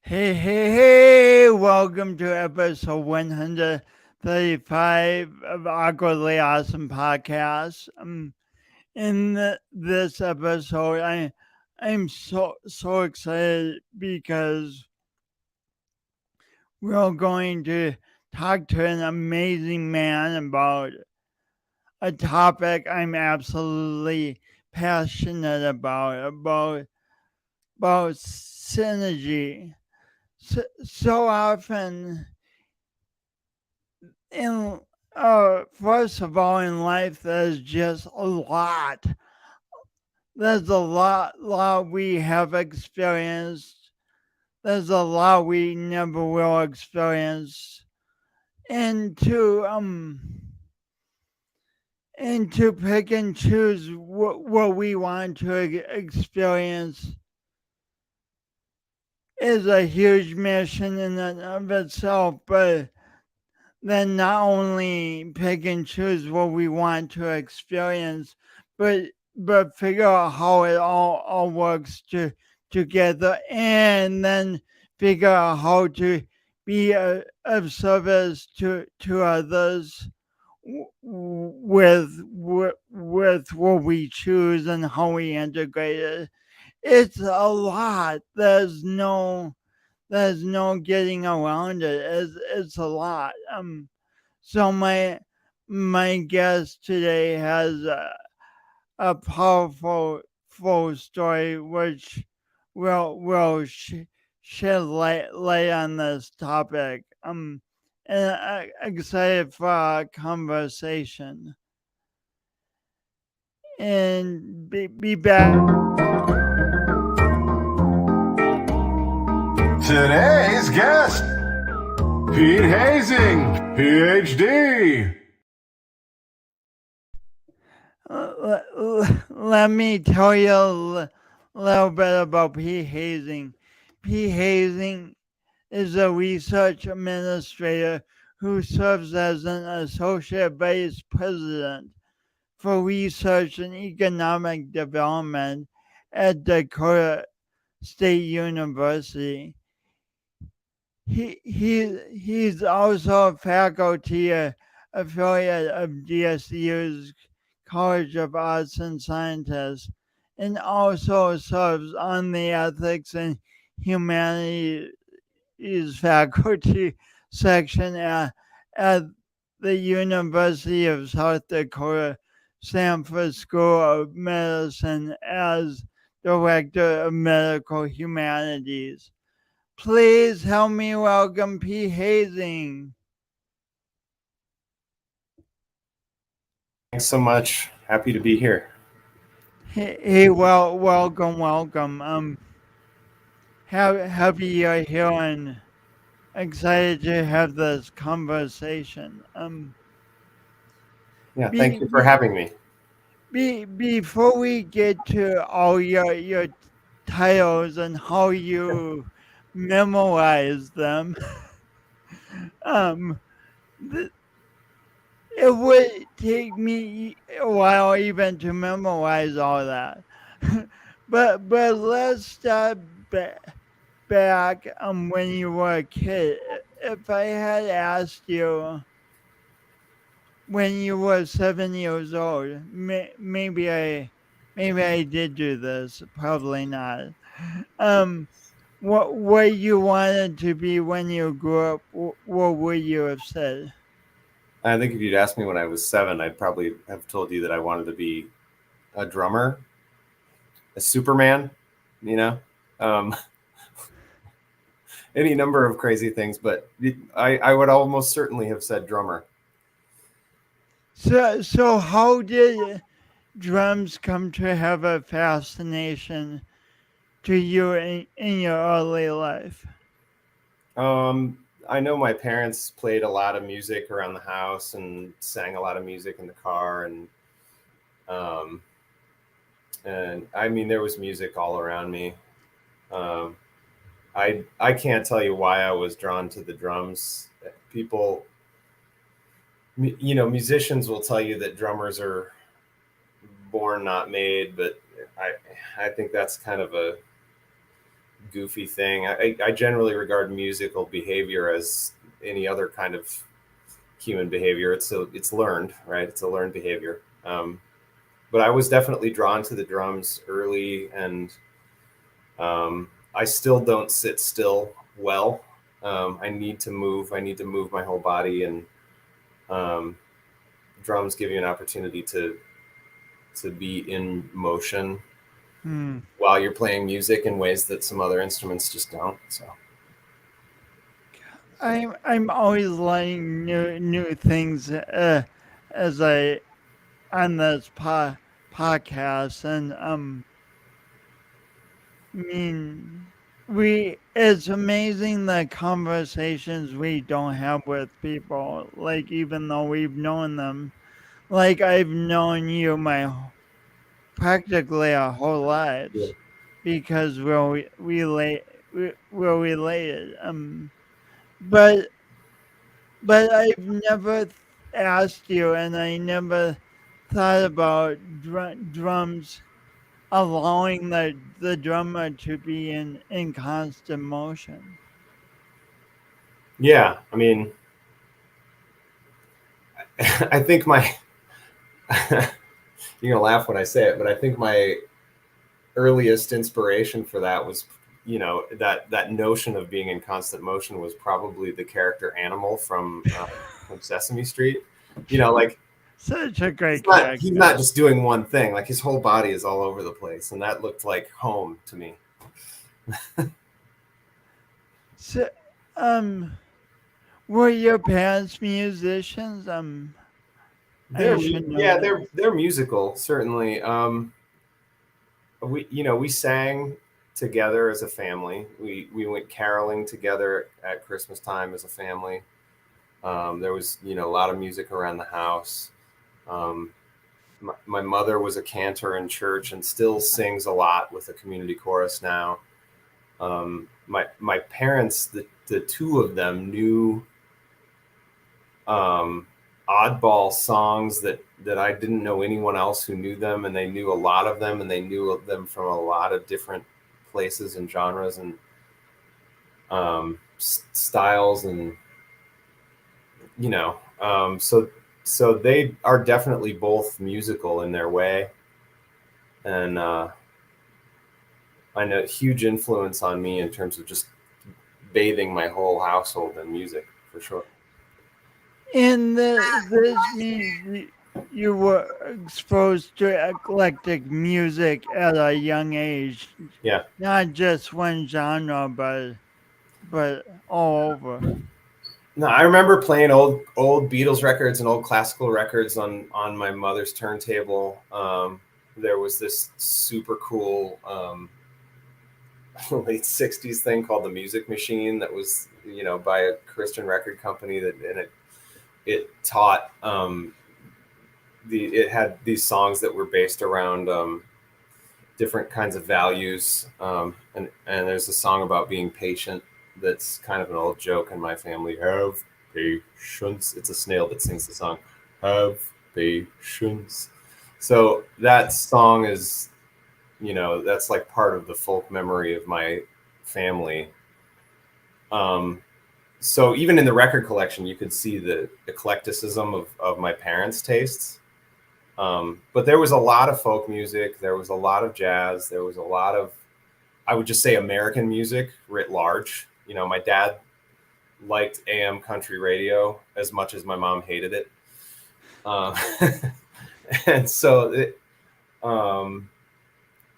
Hey, welcome to episode 135 of Awkwardly Awesome Podcast. In this episode, I'm so excited because we're going to talk to an amazing man about a topic I'm absolutely passionate about synergy. So often in first of all in life there's just a lot. There's a lot we have experienced. There's a lot we never will experience. And to pick and choose what we want to experience is a huge mission in and of itself, but then not only pick and choose what we want to experience, but figure out how it all works together, and then figure out how to be of service to others with what we choose and how we integrate it. It's a lot. There's no getting around it. It's a lot. So my guest today has a powerful full story, which will shed light on this topic. And I'm excited for our conversation and be back. Today's guest, Pete Hazing, PhD. Let me tell you a little bit about Pete Hazing. Pete Hazing is a research administrator who serves as an associate vice president for research and economic development at Dakota State University. He's also a faculty affiliate of DSU's College of Arts and Sciences, and also serves on the Ethics and Humanities faculty section at the University of South Dakota Sanford School of Medicine as Director of Medical Humanities. Please help me welcome Pete Hazing. Thanks so much. Happy to be here. Hey, welcome. Happy you're here and excited to have this conversation. Yeah, thank you for having me. Before we get to all your titles and how you memorize them, um, th- it would take me a while even to memorize all that. but let's start back when you were a kid. If I had asked you when you were 7 years old, maybe I did do this, probably not. What you wanted to be when you grew up, what would you have said? I think if you'd asked me when I was 7, I'd probably have told you that I wanted to be a drummer, a Superman, any number of crazy things, but I would almost certainly have said drummer. So how did drums come to have a fascination to you in your early life? I know my parents played a lot of music around the house and sang a lot of music in the car, and I mean there was music all around me. I can't tell you why I was drawn to the drums. People, musicians will tell you that drummers are born not made, but I think that's kind of goofy thing. I generally regard musical behavior as any other kind of human behavior. It's learned, right? It's a learned behavior. But I was definitely drawn to the drums early, and I still don't sit still well. I need to move. I need to move my whole body, and um, drums give you an opportunity to be in motion Hmm. while you're playing music in ways that some other instruments just don't. So I'm always learning new things as I on this podcast, and I mean, it's amazing the conversations we don't have with people. Like, even though we've known them, like I've known you practically our whole yeah. lives because we're related. But I've never asked you, and I never thought about drums allowing the drummer to be in constant motion. Yeah, I mean, I think my you're gonna laugh when I say it, but I think my earliest inspiration for that was, that notion of being in constant motion was probably the character Animal from Sesame Street. Like Such a he's great not character. just doing one thing. Like his whole body is all over the place, and that looked like home to me. So, were your parents musicians? I should know Yeah, this. they're musical, certainly. We sang together as a family. We went caroling together at Christmas time as a family. There was a lot of music around the house. Um, my mother was a cantor in church and still sings a lot with a community chorus now. My parents, the two of them, knew um, oddball songs that I didn't know anyone else who knew them, and they knew a lot of them, and they knew of them from a lot of different places and genres and styles, and so they are definitely both musical in their way, and I know huge influence on me in terms of just bathing my whole household in music for sure. And this means you were exposed to eclectic music at a young age, Yeah. not just one genre, but all over. No, I remember playing old Beatles records and old classical records on my mother's turntable. There was this super cool late '60s thing called the Music Machine that was by a Christian record company, and it taught it had these songs that were based around different kinds of values, and there's a song about being patient that's kind of an old joke in my family. Have patience. It's a snail that sings the song. Have patience. So that song is, that's like part of the folk memory of my family. So even in the record collection, you could see the eclecticism of my parents' tastes. But there was a lot of folk music. There was a lot of jazz. There was a lot of, I would just say, American music writ large. My dad liked AM country radio as much as my mom hated it. Um, and so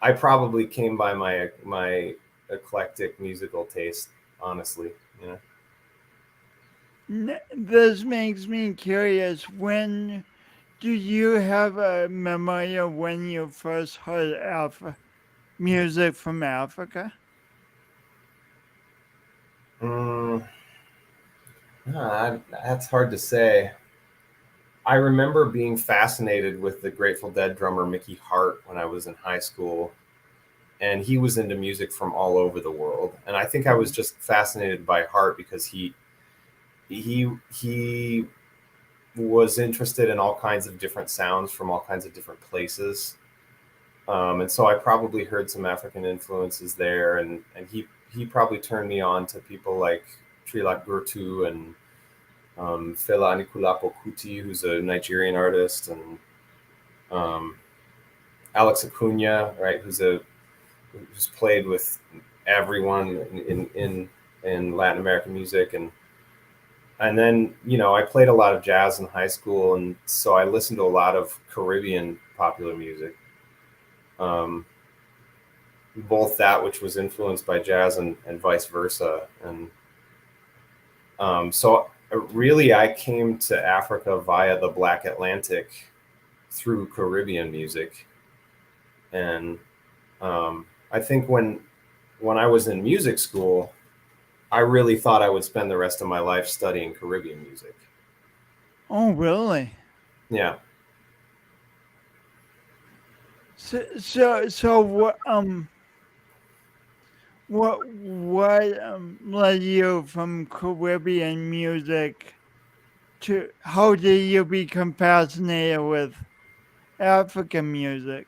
I probably came by my eclectic musical taste, honestly. This makes me curious. When do you have a memory of when you first heard music from Africa? Mm, that's hard to say. I remember being fascinated with the Grateful Dead drummer Mickey Hart when I was in high school, and he was into music from all over the world. And I think I was just fascinated by Hart because he was interested in all kinds of different sounds from all kinds of different places. And so I probably heard some African influences there, and he probably turned me on to people like Trilak Gurtu and Fela Anikulapo Kuti, who's a Nigerian artist, and um, Alex Acuna, right, who's played with everyone in Latin American music, and then I played a lot of jazz in high school, and so I listened to a lot of Caribbean popular music, um, both that which was influenced by jazz and vice versa, and so really I came to Africa via the Black Atlantic through Caribbean music, and I think when I was in music school, I really thought I would spend the rest of my life studying Caribbean music. Oh, really? Yeah. So what led you from Caribbean music to how did you become fascinated with African music?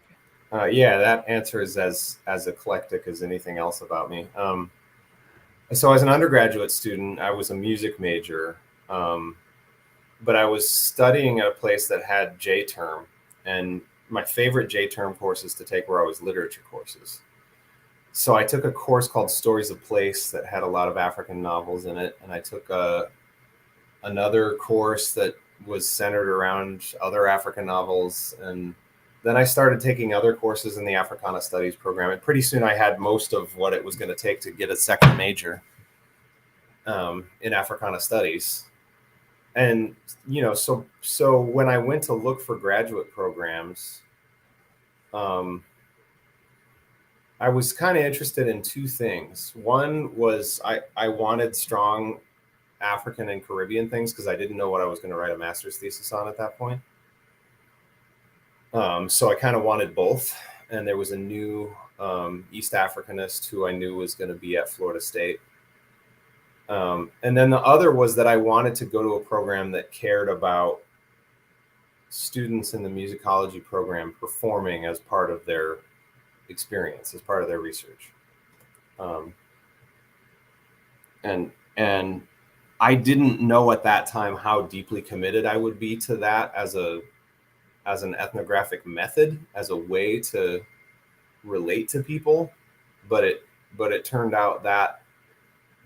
Yeah, that answer is as eclectic as anything else about me. So as an undergraduate student, I was a music major, um, but I was studying at a place that had J term, and my favorite J term courses to take were always literature courses. So I took a course called Stories of Place that had a lot of African novels in it, and I took another course that was centered around other African novels, and then I started taking other courses in the Africana Studies program, and pretty soon I had most of what it was going to take to get a second major in Africana Studies. And so when I went to look for graduate programs, um, I was kind of interested in two things. One was I wanted strong African and Caribbean things because I didn't know what I was going to write a master's thesis on at that point. So I kind of wanted both. And there was a new East Africanist who I knew was going to be at Florida State. And then the other was that I wanted to go to a program that cared about students in the musicology program performing as part of their experience, as part of their research. Um, and I didn't know at that time how deeply committed I would be to that as an ethnographic method, as a way to relate to people, but it turned out that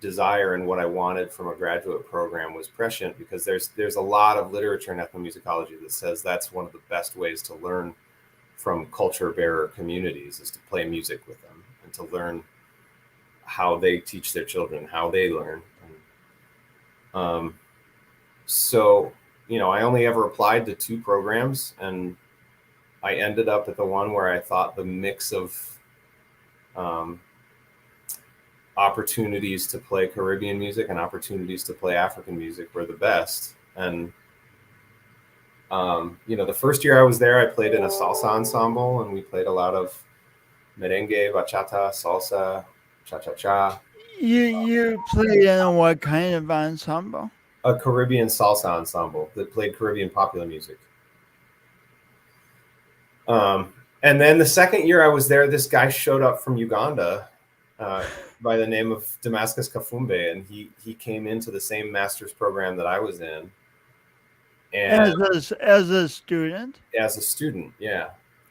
desire and what I wanted from a graduate program was prescient, because there's a lot of literature in ethnomusicology that says that's one of the best ways to learn from culture bearer communities is to play music with them and to learn how they teach their children, how they learn. So I only ever applied to two programs, and I ended up at the one where I thought the mix of opportunities to play Caribbean music and opportunities to play African music were the best. And the first year I was there, I played in a salsa ensemble, and we played a lot of merengue, bachata, salsa, cha-cha-cha. You played in what kind of ensemble? A Caribbean salsa ensemble that played Caribbean popular music. And then the second year I was there, this guy showed up from Uganda by the name of Damascus Kafumbe, and he came into the same master's program that I was in. And as a student? As a student, yeah.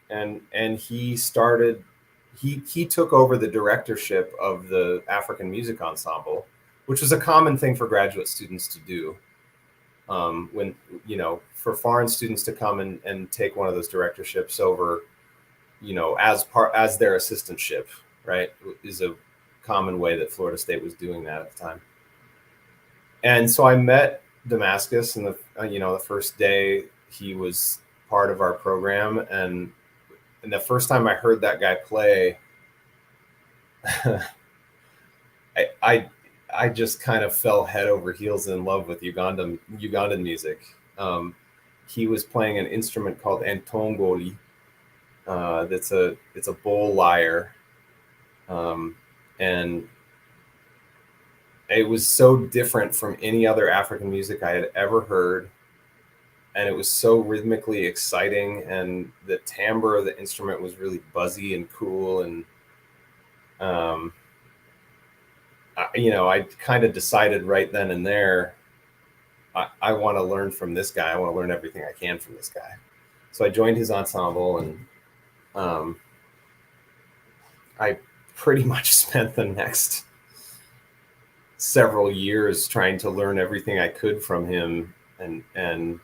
And he started, he took over the directorship of the African Music Ensemble, which was a common thing for graduate students to do. When, for foreign students to come and take one of those directorships over, as their assistantship, right, is a common way that Florida State was doing that at the time. And so I met Damascus, and the first day he was part of our program, and the first time I heard that guy play, I just kind of fell head over heels in love with Ugandan music. He was playing an instrument called entongoli. It's a bowl lyre, and it was so different from any other African music I had ever heard. and it was so rhythmically exciting, and the timbre of the instrument was really buzzy and cool, and I kind of decided right then and there, I want to learn from this guy. I want to learn everything I can from this guy. So I joined his ensemble, and I pretty much spent the next several years trying to learn everything I could from him, and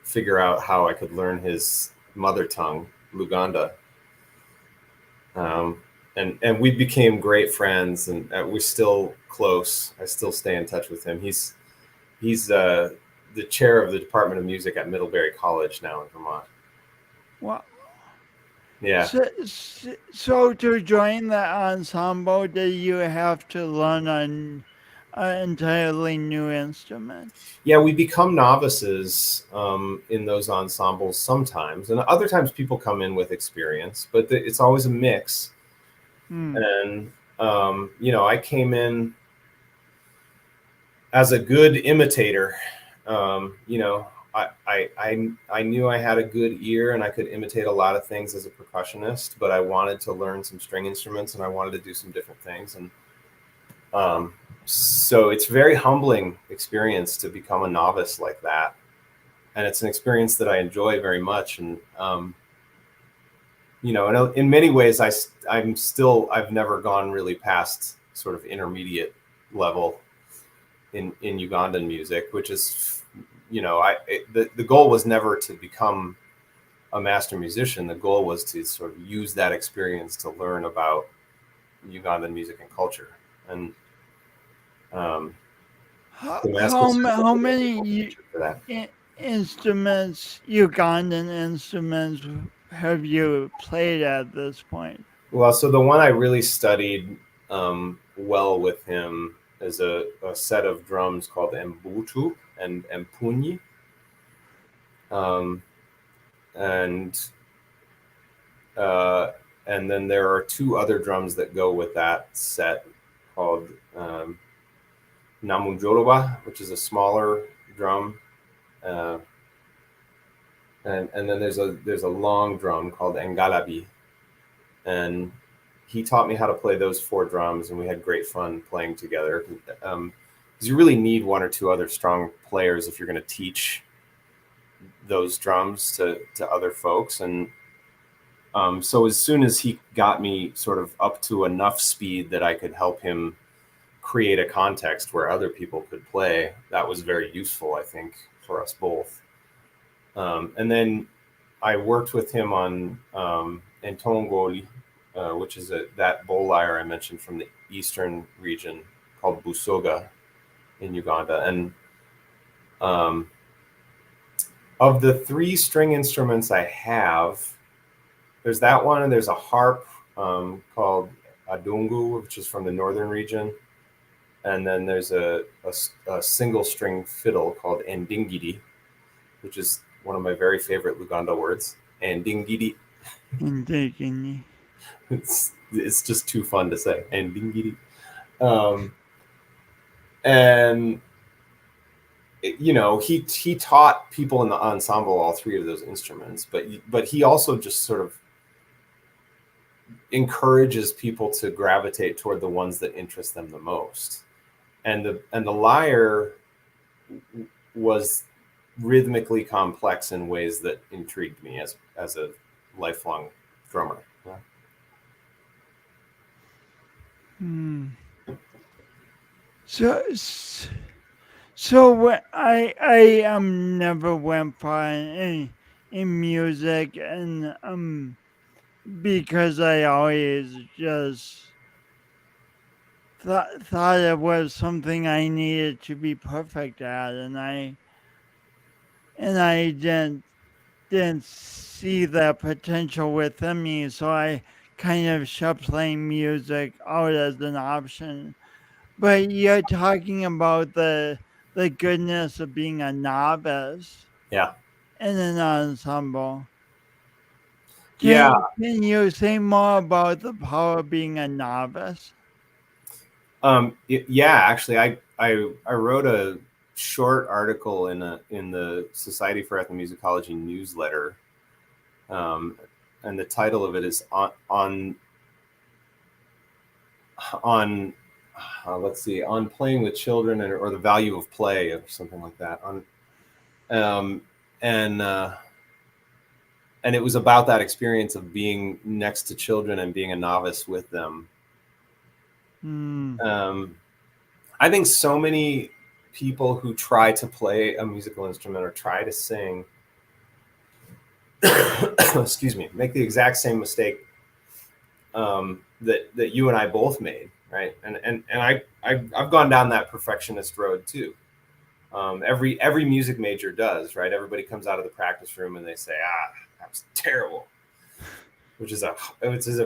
figure out how I could learn his mother tongue, Luganda. And we became great friends, and we're still close. I still stay in touch with him. He's the chair of the Department of Music at Middlebury College now in Vermont. Well, Yeah. so to join the ensemble, do you have to learn an entirely new instrument? Yeah, we become novices in those ensembles sometimes, and other times people come in with experience, but it's always a mix. And I came in as a good imitator. I knew I had a good ear and I could imitate a lot of things as a percussionist, but I wanted to learn some string instruments and I wanted to do some different things. And so it's a very humbling experience to become a novice like that. And it's an experience that I enjoy very much. And, in many ways, I've never gone really past sort of intermediate level in Ugandan music, which is, the goal was never to become a master musician. The goal was to sort of use that experience to learn about Ugandan music and culture. And how many instruments, Ugandan instruments, have you played at this point? Well, so the one I really studied well with him is a set of drums called Mbutu and Mpunyi. And then there are two other drums that go with that set called Namunjoloba, which is a smaller drum. And then there's a long drum called Engalabi. And he taught me how to play those four drums, and we had great fun playing together. Because you really need one or two other strong players if you're going to teach those drums to other folks. And so as soon as he got me sort of up to enough speed that I could help him create a context where other people could play, that was very useful, I think, for us both. And then I worked with him on Entongoli, which is that bowl lyre I mentioned from the eastern region called Busoga in Uganda. And of the three string instruments I have, there's that one, and there's a harp called Adungu, which is from the northern region. And then there's a single string fiddle called Endingidi, which is one of my very favorite Luganda words. Endingidi. Endingidi. It's just too fun to say. Endingidi. And he taught people in the ensemble all three of those instruments, but he also just sort of encourages people to gravitate toward the ones that interest them the most. And the lyre was rhythmically complex in ways that intrigued me as a lifelong drummer. So I never went far in music, and because I always just thought it was something I needed to be perfect at, and I didn't see the potential within me, so I kind of shut playing music out as an option. But you're talking about the goodness of being a novice. Yeah. In an ensemble. Can you say more about the power of being a novice? Yeah, actually, I wrote a short article in the Society for Ethnomusicology newsletter, and the title of it is on let's see, on playing with children, or the value of play, or something like that. And it was about that experience of being next to children and being a novice with them. I think so many people who try to play a musical instrument or try to sing, excuse me, make the exact same mistake that you and I both made, right? And I've gone down that perfectionist road too. Every music major does, right? Everybody comes out of the practice room and they say, that was terrible, which is a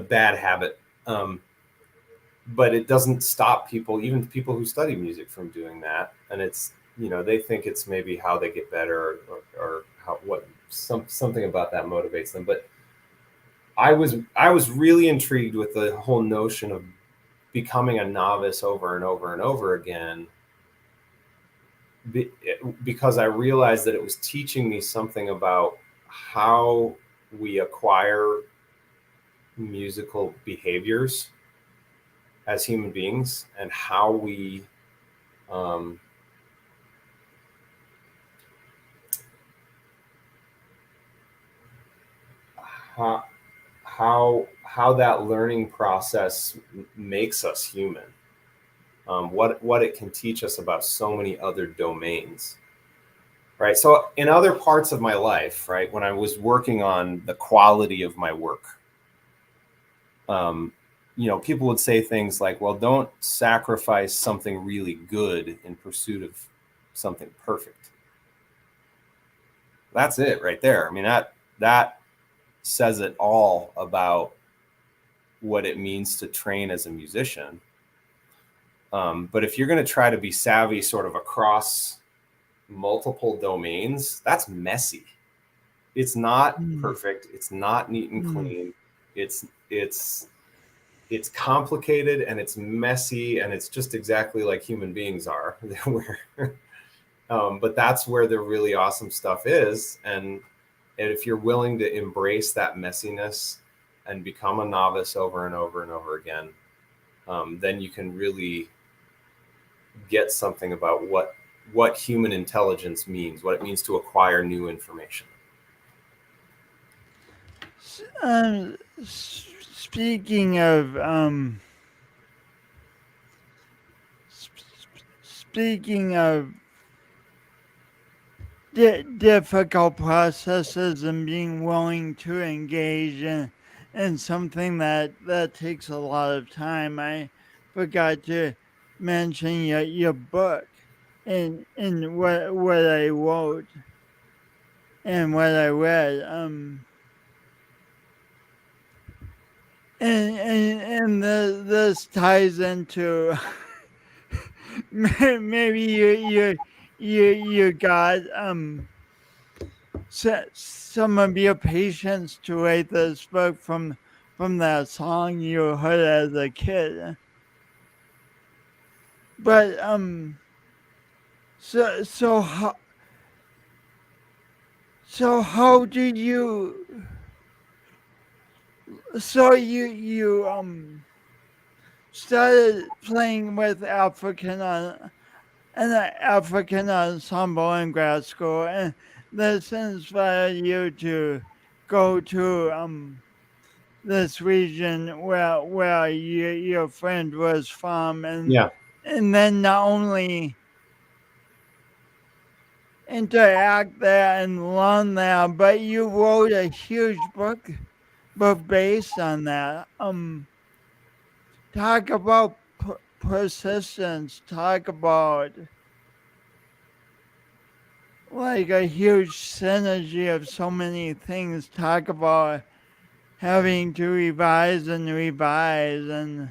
bad habit. But it doesn't stop people, even people who study music, from doing that. And it's, they think it's maybe how they get better, or something about that motivates them. But I was really intrigued with the whole notion of becoming a novice over and over and over again, because I realized that it was teaching me something about how we acquire musical behaviors as human beings, and how we how that learning process makes us human. What it can teach us about so many other domains, right? So in other parts of my life, right, when I was working on the quality of my work, people would say things like, well, don't sacrifice something really good in pursuit of something perfect. That's it right there. I mean, that says it all about what it means to train as a musician. But if you're going to try to be savvy sort of across multiple domains, that's messy. It's not perfect. It's not neat and clean. It's complicated, and it's messy, and it's just exactly like human beings are. But that's where the really awesome stuff is. And if you're willing to embrace that messiness and become a novice over and over and over again, then you can really get something about what human intelligence means, what it means to acquire new information. Speaking of difficult processes and being willing to engage in something that takes a lot of time, I forgot to mention your book and what I wrote and what I read. And this ties into maybe you got some of your patience to write this book from that song you heard as a kid. But so how did you? So you started playing with an African ensemble in grad school, and this inspired you to go to this region where your friend was from, and then not only interact there and learn there, but you wrote a huge book based on that. Talk about persistence. Talk about like a huge synergy of so many things. Talk about having to revise. And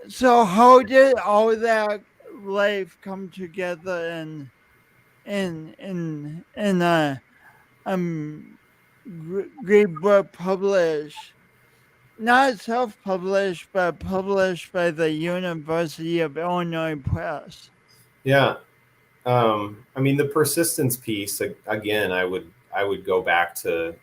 so how did all that life come together in a great book published, not self-published, but published by the University of Illinois Press? Yeah. I mean, the persistence piece, again, I would go back to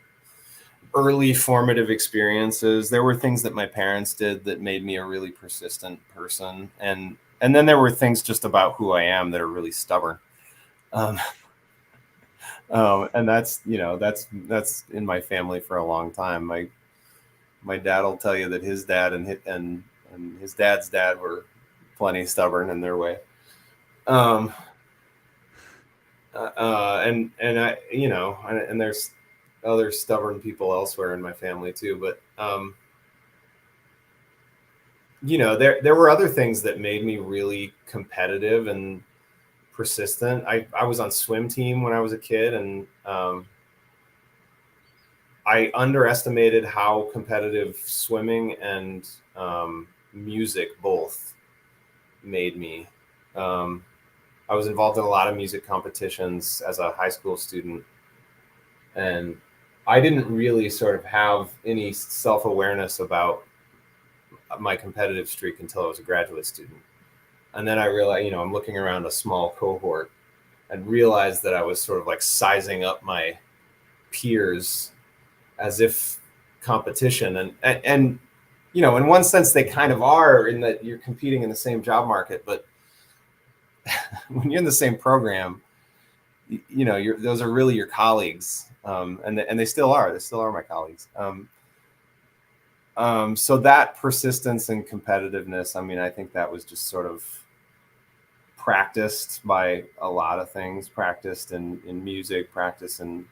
early formative experiences. There were things that my parents did that made me a really persistent person, and then there were things just about who I am that are really stubborn. Um, and that's, that's in my family for a long time. My dad will tell you that his dad and his dad's dad were plenty stubborn in their way. Um, and I, and there's other stubborn people elsewhere in my family too. But there were other things that made me really competitive and persistent. I was on swim team when I was a kid, and I underestimated how competitive swimming and music both made me. Um, I was involved in a lot of music competitions as a high school student, and I didn't really sort of have any self-awareness about my competitive streak until I was a graduate student. And then I realized, I'm looking around a small cohort and realized that I was sort of like sizing up my peers as if competition, and in one sense they kind of are, in that you're competing in the same job market, but when you're in the same program, those are really your colleagues, and they still are. They still are my colleagues. So that persistence and competitiveness, I mean, I think that was just sort of practiced by a lot of things. Practiced in music, practiced in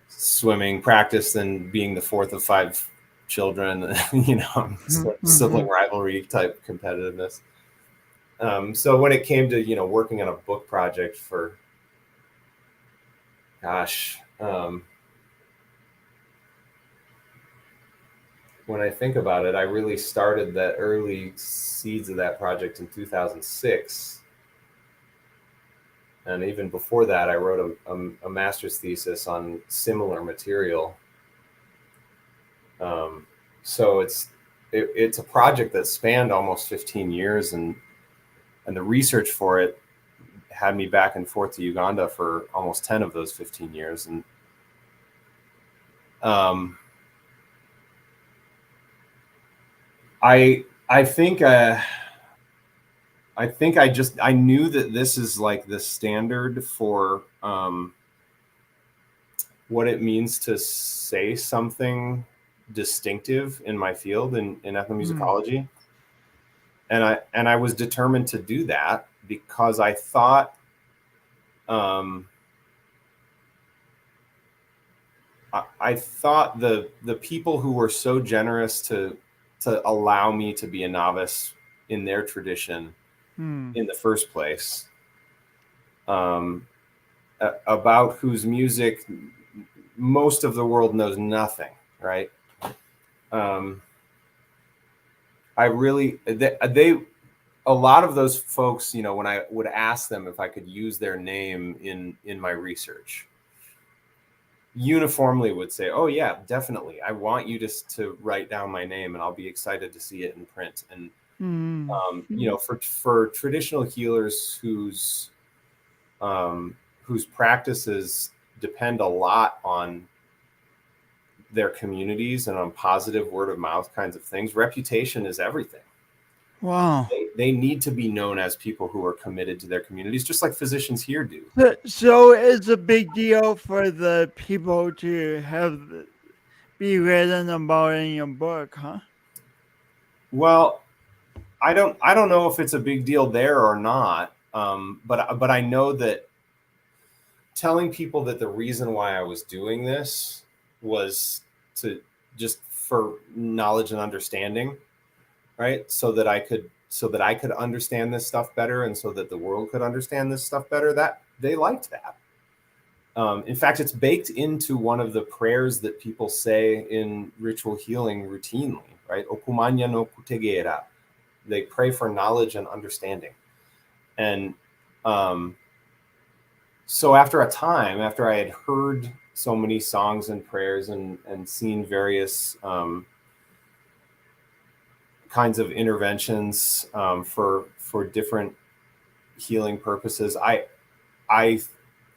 swimming, practiced in being the fourth of five children. Sibling rivalry type competitiveness. So when it came to working on a book project for, gosh, when I think about it, I really started that early seeds of that project in 2006. And even before that, I wrote a master's thesis on similar material. So it's a project that spanned almost 15 years, and the research for it had me back and forth to Uganda for almost 10 of those 15 years. And I think I knew that this is like the standard for what it means to say something distinctive in my field in ethnomusicology. And I was determined to do that because I thought I thought the people who were so generous to allow me to be a novice in their tradition in the first place, about whose music most of the world knows nothing, right? I really, a lot of those folks, when I would ask them if I could use their name in my research, uniformly would say, "Oh yeah, definitely. I want you to write down my name, and I'll be excited to see it in print." And for traditional healers whose practices depend a lot on their communities and on positive word of mouth kinds of things, reputation is everything. Wow. They need to be known as people who are committed to their communities, just like physicians here do. So it's a big deal for the people to be written about in your book, huh? Well, I don't know if it's a big deal there or not, but I know that telling people that the reason why I was doing this was to just for knowledge and understanding, right? So that I could understand this stuff better, and so that the world could understand this stuff better. That they liked that. In fact, it's baked into one of the prayers that people say in ritual healing routinely, right? Okumanya no kutegera. They pray for knowledge and understanding. And so after I had heard so many songs and prayers and seen various kinds of interventions for different healing purposes, I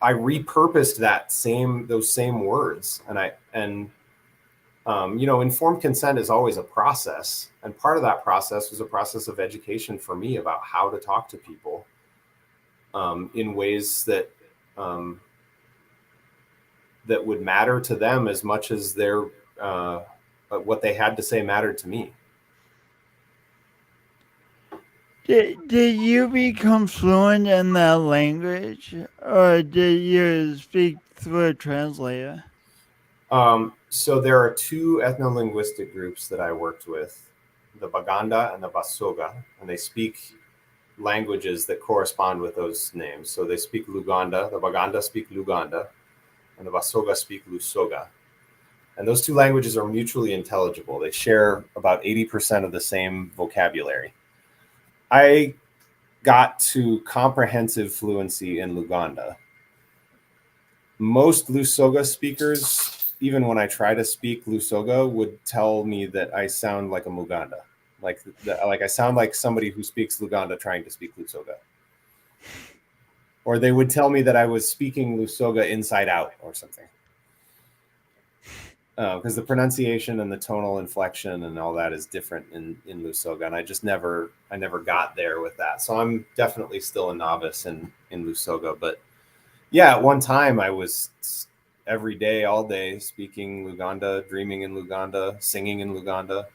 repurposed those same words, and informed consent is always a process, and part of that process was a process of education for me about how to talk to people in ways that that would matter to them as much as their what they had to say mattered to me. Did you become fluent in that language, or did you speak through a translator? So there are two ethno-linguistic groups that I worked with, the Baganda and the Basoga, and they speak languages that correspond with those names. So they speak Luganda, the Baganda speak Luganda, and the Basoga speak Lusoga. And those two languages are mutually intelligible. They share about 80% of the same vocabulary. I got to comprehensive fluency in Luganda. Most Lusoga speakers, even when I try to speak Lusoga, would tell me that I sound like a Muganda. Like I sound like somebody who speaks Luganda trying to speak Lusoga. Or they would tell me that I was speaking Lusoga inside out or something. Because the pronunciation and the tonal inflection and all that is different in Lusoga, and I never got there with that. So I'm definitely still a novice in Lusoga. But yeah, at one time I was every day, all day, speaking Luganda, dreaming in Luganda, singing in Luganda.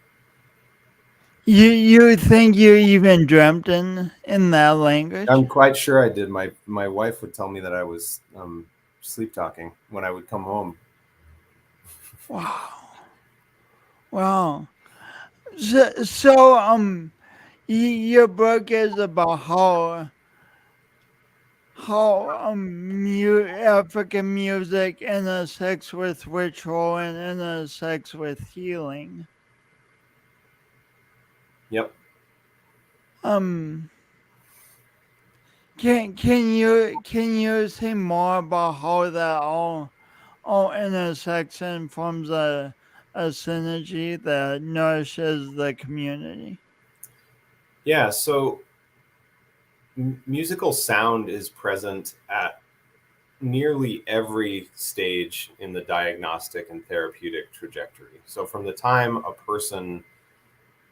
You think you even dreamt in that language? I'm quite sure I did. My wife would tell me that I was sleep talking when I would come home. Wow. Wow. So your book is about how African music intersects with ritual and intersects with healing. Yep. Um, can you say more about how that all intersects and forms a synergy that nourishes the community? Yeah. So musical sound is present at nearly every stage in the diagnostic and therapeutic trajectory. So from the time a person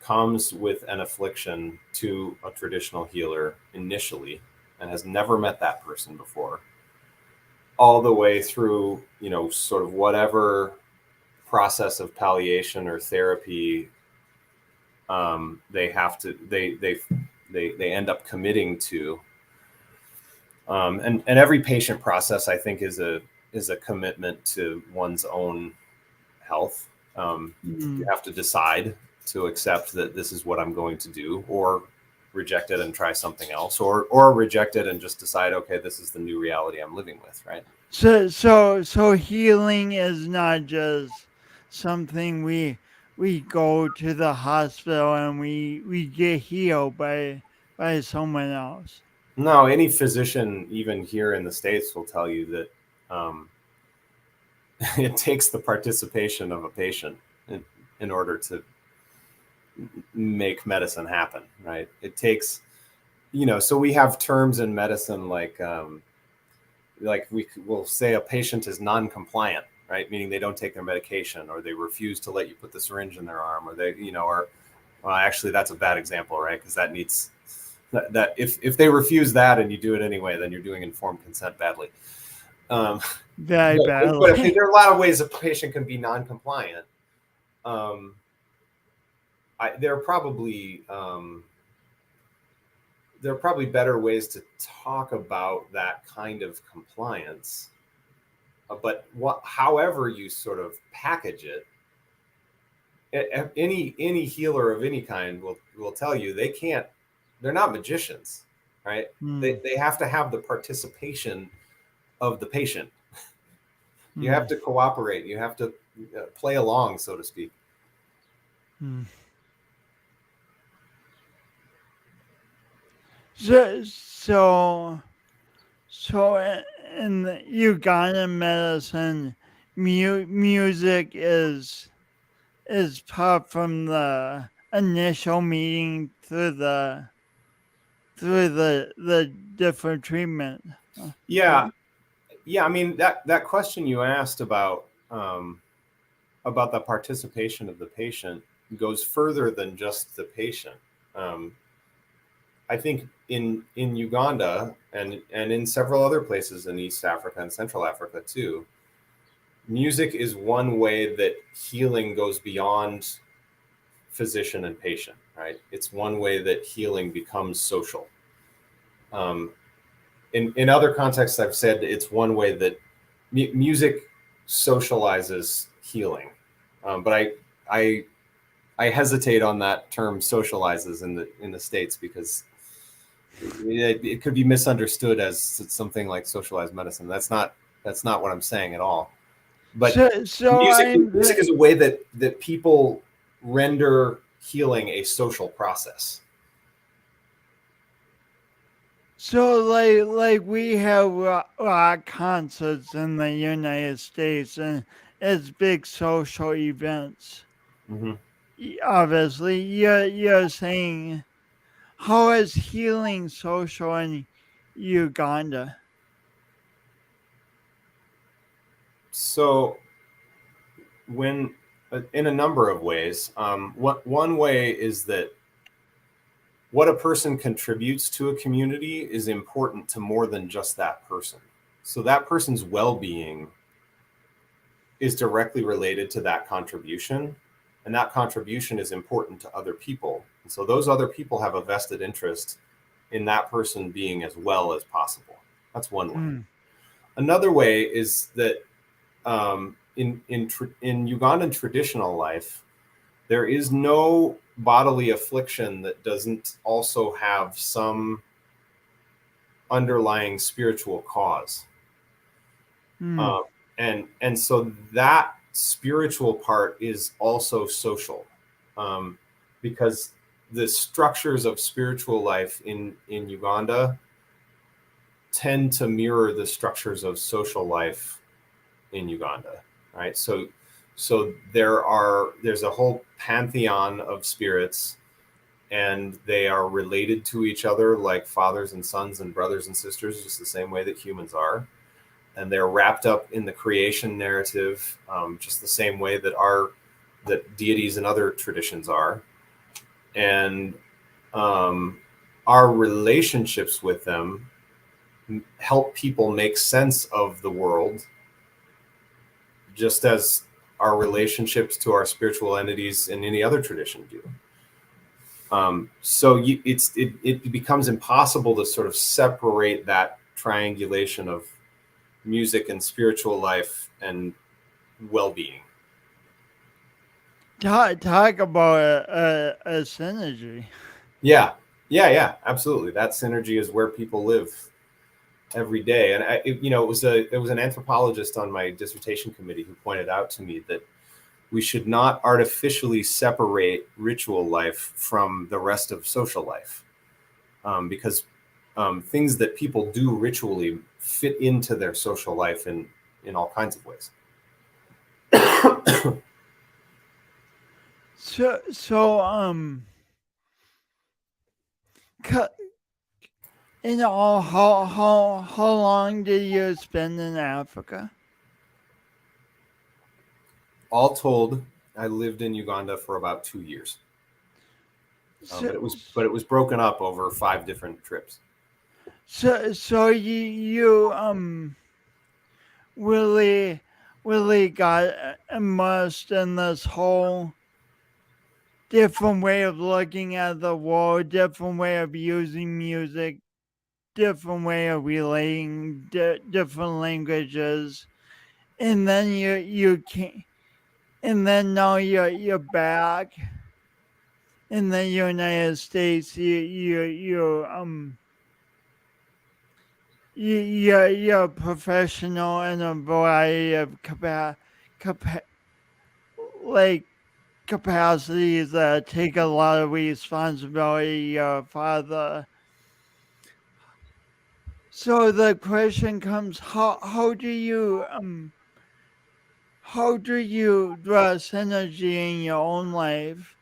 comes with an affliction to a traditional healer initially and has never met that person before, all the way through, sort of whatever process of palliation or therapy they have to they end up committing to. And every patient process, I think, is a commitment to one's own health. You have to decide to accept that this is what I'm going to do, or reject it and try something else, or reject it and just decide, okay, this is the new reality I'm living with, right? So healing is not just something we go to the hospital and we get healed by someone else. No, any physician, even here in the States, will tell you that it takes the participation of a patient in order to make medicine happen, right? It takes, so we have terms in medicine like we will say a patient is non-compliant, right? Meaning they don't take their medication, or they refuse to let you put the syringe in their arm, or they, well, actually that's a bad example, right? Because that needs that if they refuse that and you do it anyway, then you're doing informed consent badly. Very But badly. there are a lot of ways a patient can be non-compliant. There are probably better ways to talk about that kind of compliance. But however you sort of package it, any healer of any kind will tell you they're not magicians, right? They have to have the participation of the patient. You have to cooperate. You have to play along, so to speak. So in the Ugandan medicine, music is taught from the initial meeting through the through the different treatment. Yeah, yeah. I mean that question you asked about the participation of the patient goes further than just the patient. Um, I think in Uganda and in several other places in East Africa and Central Africa too, music is one way that healing goes beyond physician and patient. Right? It's one way that healing becomes social. Um, in other contexts, I've said it's one way that music socializes healing, but I I hesitate on that term socializes in the States because it could be misunderstood as something like socialized medicine. That's not what I'm saying at all. But So music is a way that people render healing a social process. So like we have rock concerts in the United States, and it's big social events. Mm-hmm. Obviously, you're saying, how is healing social in Uganda? So when in a number of ways, one way is that what a person contributes to a community is important to more than just that person. So that person's well-being is directly related to that contribution, and that contribution is important to other people. And so those other people have a vested interest in that person being as well as possible. That's one way. Mm. Another way is that in Ugandan traditional life, there is no bodily affliction that doesn't also have some underlying spiritual cause. Mm. And so that spiritual part is also social, because the structures of spiritual life in Uganda tend to mirror the structures of social life in Uganda, right? So there's a whole pantheon of spirits, and they are related to each other like fathers and sons and brothers and sisters, just the same way that humans are. And they're wrapped up in the creation narrative, just the same way that deities and other traditions are. And our relationships with them help people make sense of the world, just as our relationships to our spiritual entities in any other tradition do. So it becomes impossible to sort of separate that triangulation of music and spiritual life and well-being. Talk about a synergy. Yeah, absolutely. That synergy is where people live every day. And it was an anthropologist on my dissertation committee who pointed out to me that we should not artificially separate ritual life from the rest of social life, because things that people do ritually fit into their social life in all kinds of ways. So in all, how long did you spend in Africa? All told, I lived in Uganda for about 2 years. But it was broken up over 5 different trips. So you really got immersed in this whole different way of looking at the world, different way of using music, different way of relating, different languages, and then you can, and then now you're back in the United States. You're a professional in a variety of like capacities that take a lot of responsibility. Your father. So the question comes: how do you draw synergy in your own life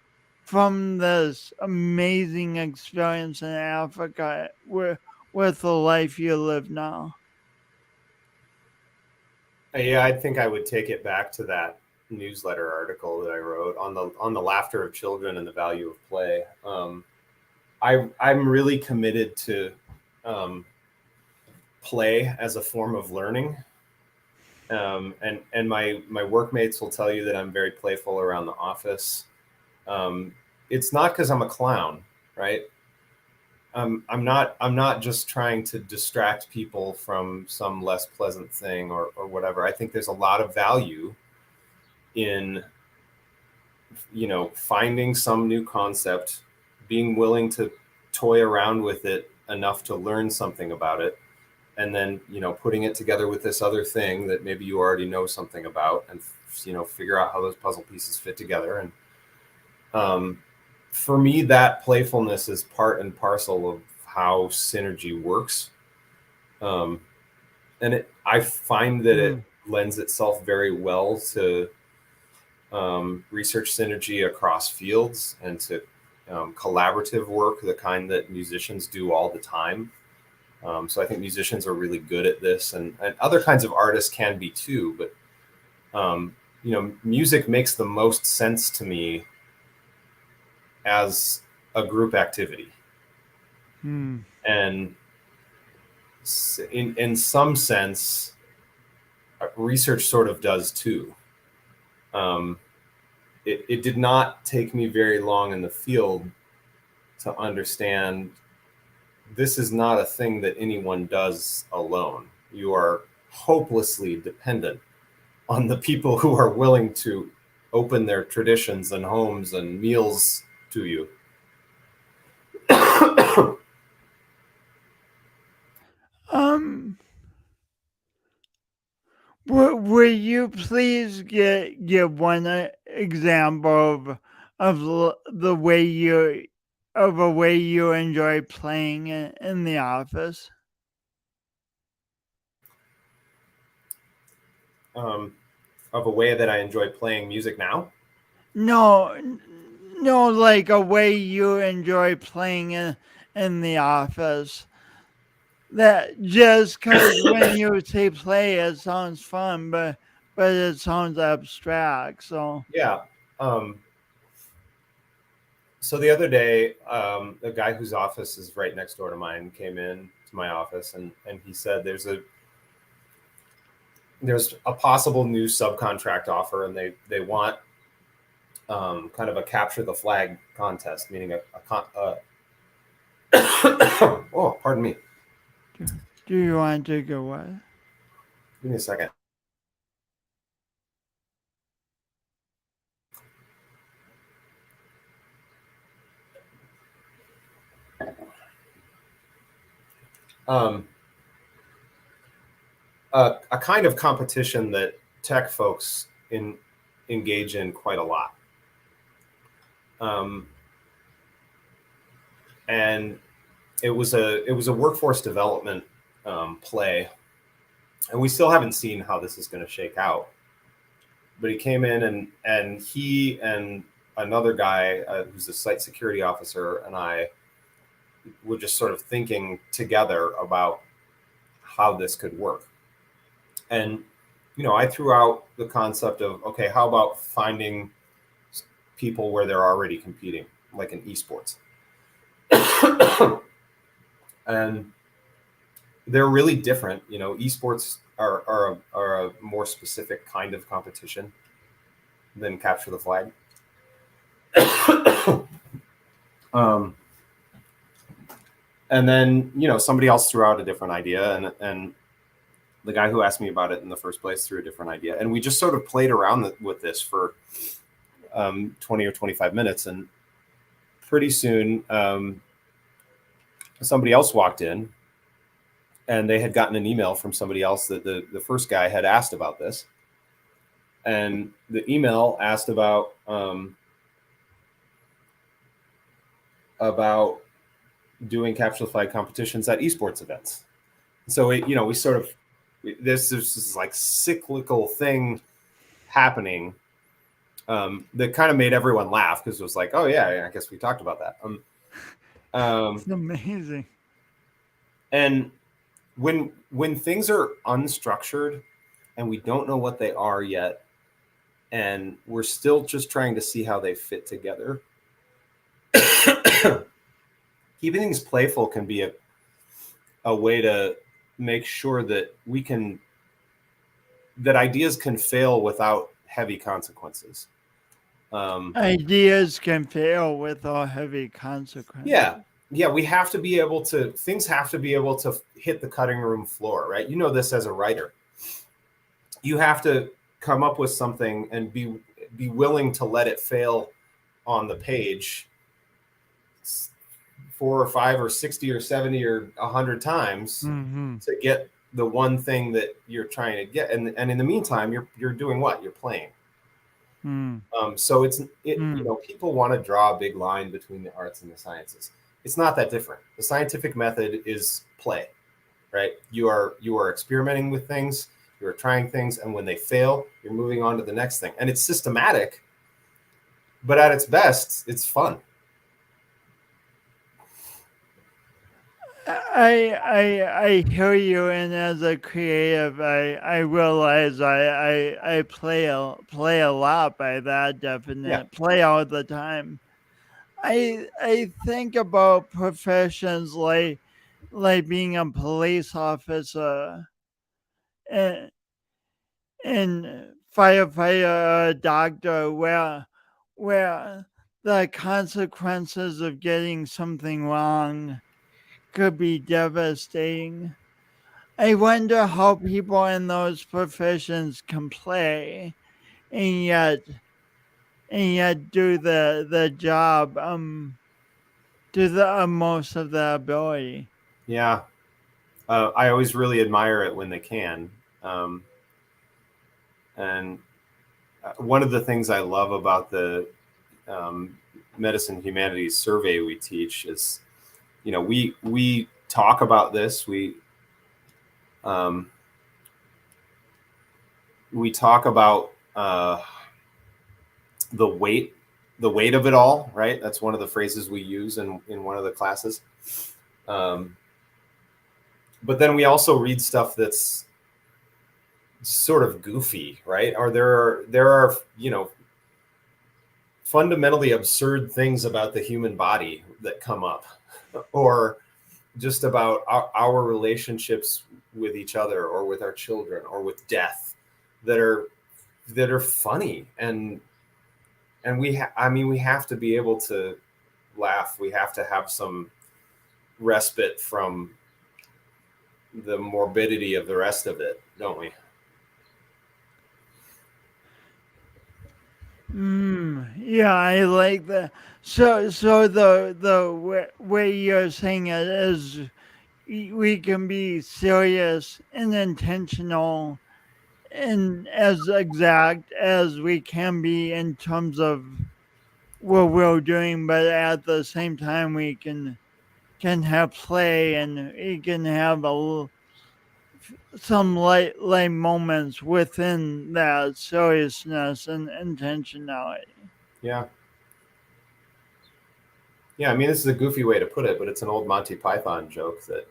from this amazing experience in Africa with the life you live now? Yeah, I think I would take it back to that newsletter article that I wrote on the laughter of children and the value of play. I'm really committed to play as a form of learning. And my workmates will tell you that I'm very playful around the office. It's not because I'm a clown, right? I'm not just trying to distract people from some less pleasant thing or whatever. I think there's a lot of value in, finding some new concept, being willing to toy around with it enough to learn something about it, and then putting it together with this other thing that maybe you already know something about, and figure out how those puzzle pieces fit together. And for me, that playfulness is part and parcel of how synergy works. And I find that it lends itself very well to research synergy across fields and to collaborative work, the kind that musicians do all the time. So I think musicians are really good at this, and other kinds of artists can be too. But music makes the most sense to me as a group activity. And in some sense, research sort of does too. It did not take me very long in the field to understand this is not a thing that anyone does alone. You are hopelessly dependent on the people who are willing to open their traditions and homes and meals to you. Will you please give one example of the way you enjoy playing in the office? Of a way that I enjoy playing music now? No, like a way you enjoy playing in the office. That just because when you say play, it sounds fun, but it sounds abstract. So yeah. So the other day, a guy whose office is right next door to mine came in to my office, and he said there's a possible new subcontract offer, and they want kind of a capture the flag contest, meaning oh, pardon me. Do you want to go what? Give me a second. A kind of competition that tech folks engage in quite a lot. And it was a workforce development play, and we still haven't seen how this is going to shake out. But he came in, and he and another guy who's a site security officer and I were just sort of thinking together about how this could work. And I threw out the concept of, okay, how about finding people where they're already competing, like in esports. And they're really different. Esports are a more specific kind of competition than capture the flag. And then somebody else threw out a different idea, and the guy who asked me about it in the first place threw a different idea, and we just sort of played around with this for 20 or 25 minutes, and pretty soon somebody else walked in, and they had gotten an email from somebody else that the first guy had asked about this. And the email asked about doing capture the flag competitions at esports events. So we sort of, there's this like cyclical thing happening that kind of made everyone laugh because it was like, oh yeah, I guess we talked about that. It's amazing. And when things are unstructured and we don't know what they are yet, and we're still just trying to see how they fit together, keeping things playful can be a way to make sure that that ideas can fail without heavy consequences. Ideas can fail without heavy consequences. Yeah, we have to be able to, things have to be able to hit the cutting room floor, right? You know this as a writer. You have to come up with something and be willing to let it fail on the page 4 or 5 or 60 or 70 or 100 times to get the one thing that you're trying to get. And in the meantime, you're doing what? You're playing. So people want to draw a big line between the arts and the sciences. It's not that different. The scientific method is play, right? You are experimenting with things, you're trying things, and when they fail, you're moving on to the next thing. And it's systematic, but at its best, it's fun. I hear you, and as a creative, I realize I play a lot by that definition. Yeah. Play all the time. I think about professions like being a police officer and firefighter, a doctor, where the consequences of getting something wrong could be devastating. I wonder how people in those professions can play and yet do the job to the most of their ability. Yeah. I always really admire it when they can. And one of the things I love about the medicine humanities survey we teach is, we talk about this. We talk about the weight of it all, right? That's one of the phrases we use in one of the classes. But then we also read stuff that's sort of goofy, right? Or there are fundamentally absurd things about the human body that come up, or just about our relationships with each other or with our children or with death that are funny. And we have to be able to laugh. We have to have some respite from the morbidity of the rest of it, don't we? Yeah, I like that. So the way you're saying it is we can be serious and intentional and as exact as we can be in terms of what we're doing, but at the same time we can have play and we can have some light moments within that seriousness and intentionality. Yeah. This is a goofy way to put it, but it's an old Monty Python joke that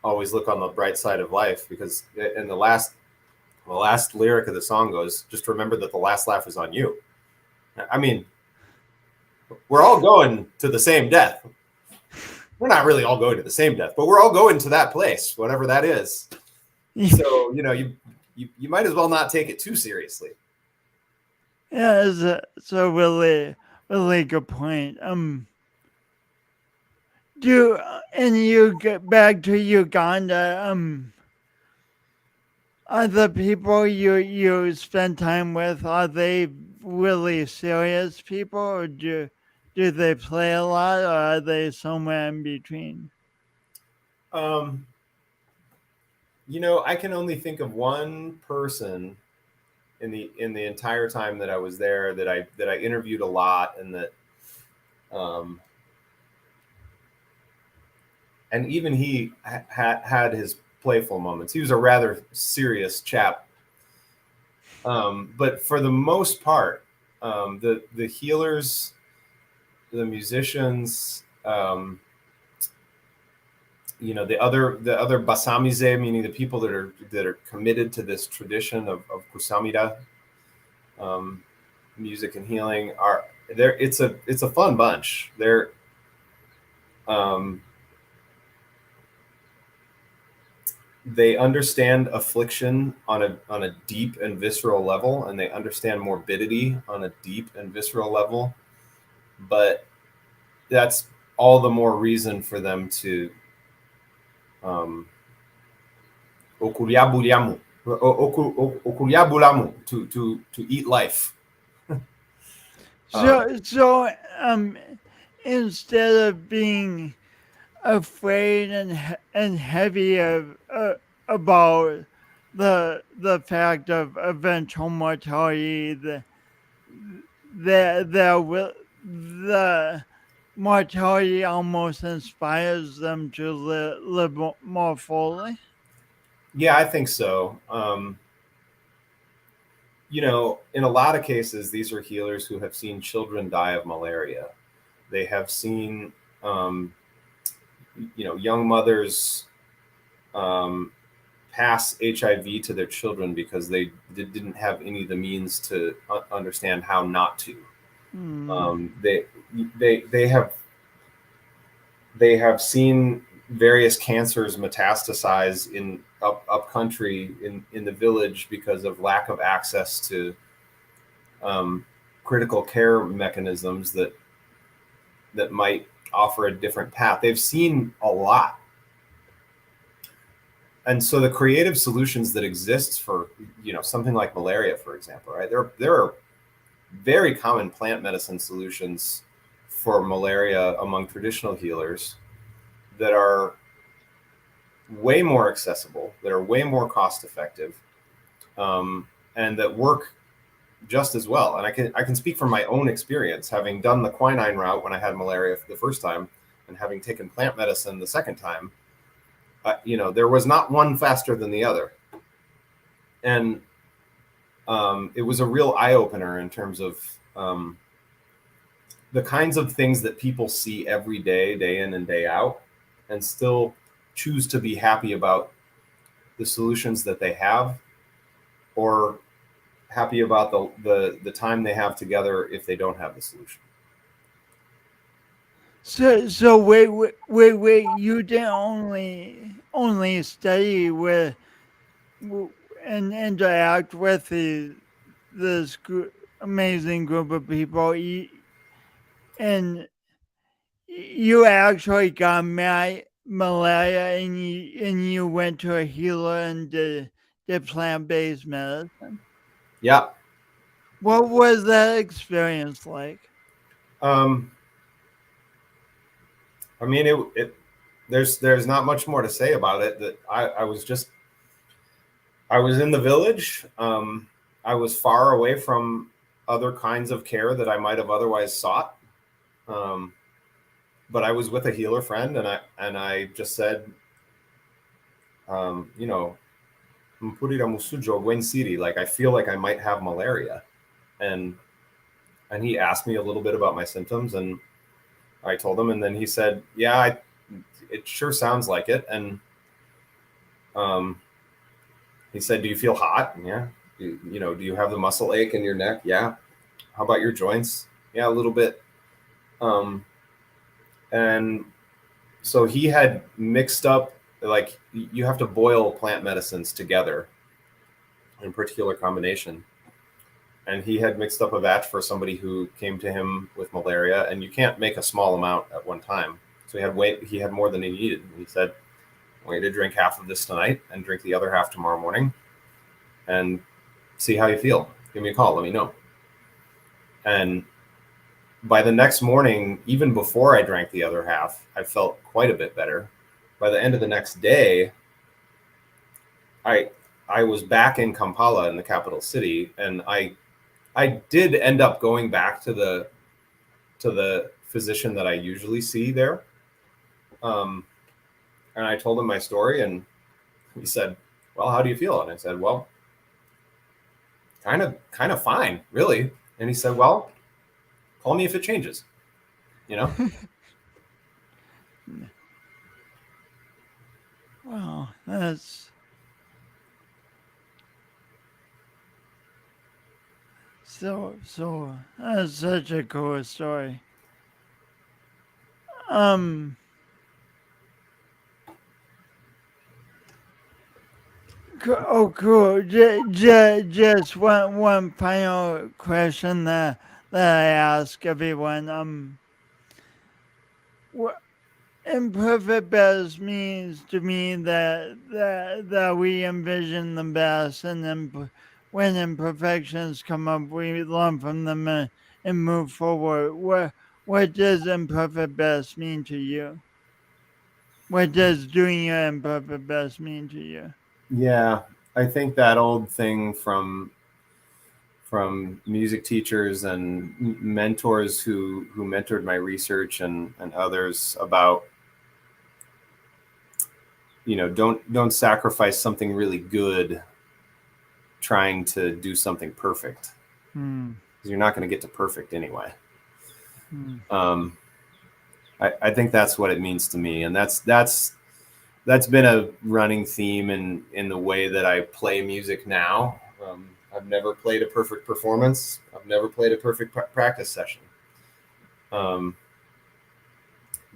always look on the bright side of life, because in the last lyric of the song goes, just remember that the last laugh is on you. We're all going to the same death. We're not really all going to the same death, but we're all going to that place, whatever that is. So, you might as well not take it too seriously. Yeah, it's a really, really good point. You get back to Uganda, are the people you spend time with, are they really serious people, or do they play a lot, or are they somewhere in between? I can only think of one person in the entire time that I was there that I interviewed a lot, and that and even he had his playful moments. He was a rather serious chap, but for the most part, The healers, the musicians, the other basamize, meaning the people that are committed to this tradition of Kusamira, music and healing, are there. It's a fun bunch. They understand affliction on a deep and visceral level, and they understand morbidity on a deep and visceral level. But that's all the more reason for them to okuryabulamu to eat life. So instead of being afraid and heavy about the fact of eventual mortality, the mortality almost inspires them to live more fully. Yeah, I think so. In a lot of cases, these are healers who have seen children die of malaria. They have seen, young mothers pass HIV to their children because they didn't have any of the means to understand how not to. They have seen various cancers metastasize in up country in the village because of lack of access to critical care mechanisms that might offer a different path. They've seen a lot. And so the creative solutions that exist for, something like malaria, for example, right? There are very common plant medicine solutions for malaria among traditional healers that are way more accessible, that are way more cost effective, and that work just as well. And I can speak from my own experience, having done the quinine route when I had malaria for the first time, and having taken plant medicine the second time. There was not one faster than the other, and it was a real eye opener in terms of the kinds of things that people see every day, day in and day out, and still choose to be happy about the solutions that they have, or happy about the time they have together if they don't have the solution. So wait, you didn't only study with and interact with this amazing group of people, and you actually got malaria, and you went to a healer and did plant-based medicine. Yeah. What was that experience like? I mean, there's not much more to say about it. That I was in the village. I was far away from other kinds of care that I might have otherwise sought. But I was with a healer friend, and I just said, Mpurira musujo Gwen City, like I feel like I might have malaria, and he asked me a little bit about my symptoms, and I told him, and then he said, yeah, it sure sounds like it. And he said, do you feel hot? Yeah. Do you have the muscle ache in your neck? Yeah. How about your joints? Yeah, a little bit. And so he had mixed up, like, you have to boil plant medicines together in particular combination. And he had mixed up a batch for somebody who came to him with malaria, and you can't make a small amount at one time. So he had more than he needed. He said, I want you to drink half of this tonight and drink the other half tomorrow morning and see how you feel. Give me a call. Let me know. And by the next morning, even before I drank the other half, I felt quite a bit better. By the end of the next day, I was back in Kampala, in the capital city, and I did end up going back to the physician that I usually see there. And I told him my story, and he said, well, how do you feel? And I said, well, kind of fine, really. And he said, well, call me if it changes, you know? Well, that's so that's such a cool story. Um, cool. Just one final question that I ask everyone. What imperfect best means to me that we envision the best, and then when imperfections come up, we learn from them and move forward. What does imperfect best mean to you? What does doing your imperfect best mean to you? Yeah, I think that old thing from music teachers and mentors who mentored my research and others about, you know, don't sacrifice something really good trying to do something perfect, Hmm. because you're not going to get to perfect anyway. Hmm. I think that's what it means to me, and that's been a running theme in the way that I play music now. I've never played a perfect performance. I've never played a perfect practice session. Um,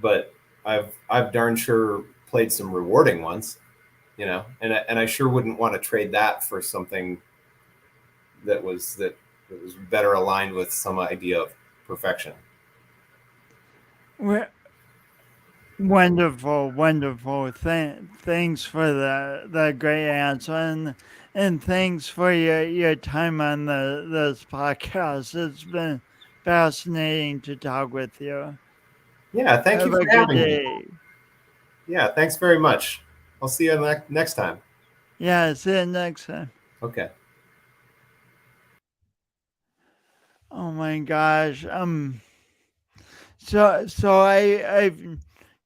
but I've darn sure played some rewarding ones, you know, and I sure wouldn't want to trade that for something that was better aligned with some idea of perfection. Wonderful, wonderful. Thanks for the great answer, and thanks for your time on this podcast. It's been fascinating to talk with you. Yeah, thank Have you a for good having me. day. Yeah, thanks very much. I'll see you next time. Yeah, see you next time. Okay. Oh my gosh. So I've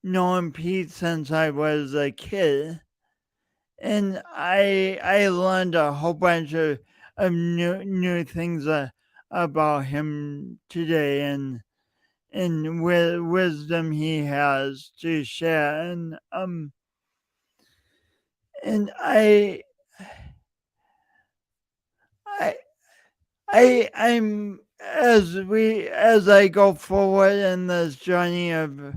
known Pete since I was a kid, and I learned a whole bunch of new things about him today, and wisdom he has to share, and I I'm as I go forward in this journey of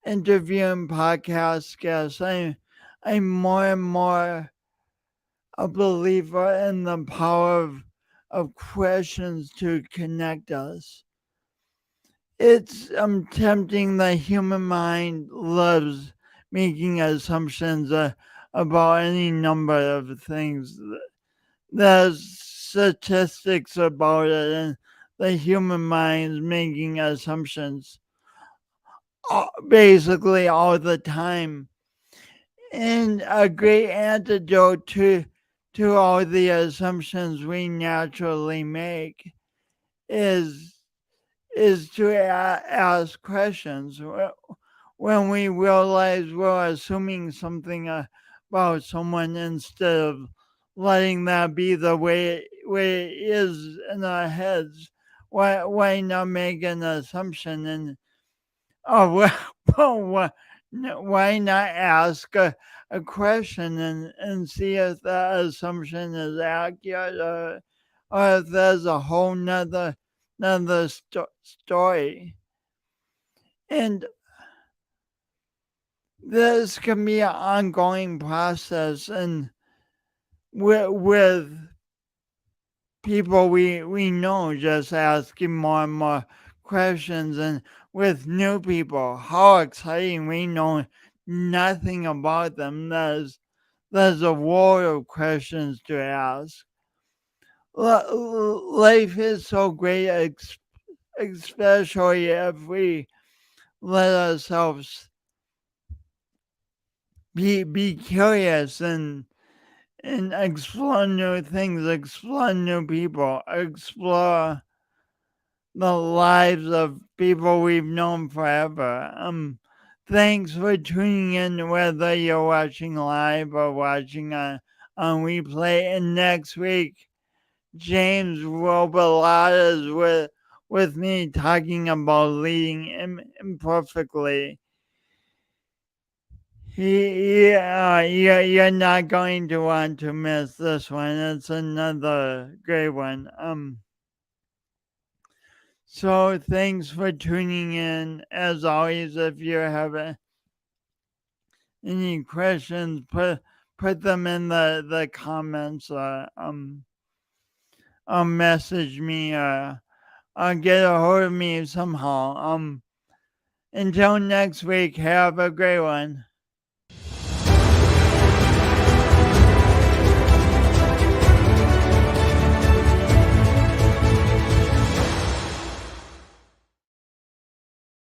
interviewing podcast guests, I'm more and more a believer in the power of questions to connect us. It's tempting. The human mind loves making assumptions about any number of things. There's statistics about it, and the human mind's making assumptions basically all the time. And a great antidote to all the assumptions we naturally make is to ask questions. When we realize we're assuming something about someone, instead of letting that be the way it is in our heads, why not make an assumption and oh why not ask a question and see if that assumption is accurate, or if there's a whole nother story. And this can be an ongoing process, and with people we know, just asking more and more questions, and with new people, how exciting, we know nothing about them. There's a world of questions to ask. Life is so great, especially if we let ourselves be curious and explore new things, explore new people, explore the lives of people we've known forever. Thanks for tuning in, whether you're watching live or watching on replay. And next week, James Robillard with me talking about leading imperfectly. You're not going to want to miss this one. It's another great one. So thanks for tuning in. As always, if you have any questions, put them in the comments. Message me. Get a hold of me somehow. Until next week, have a great one.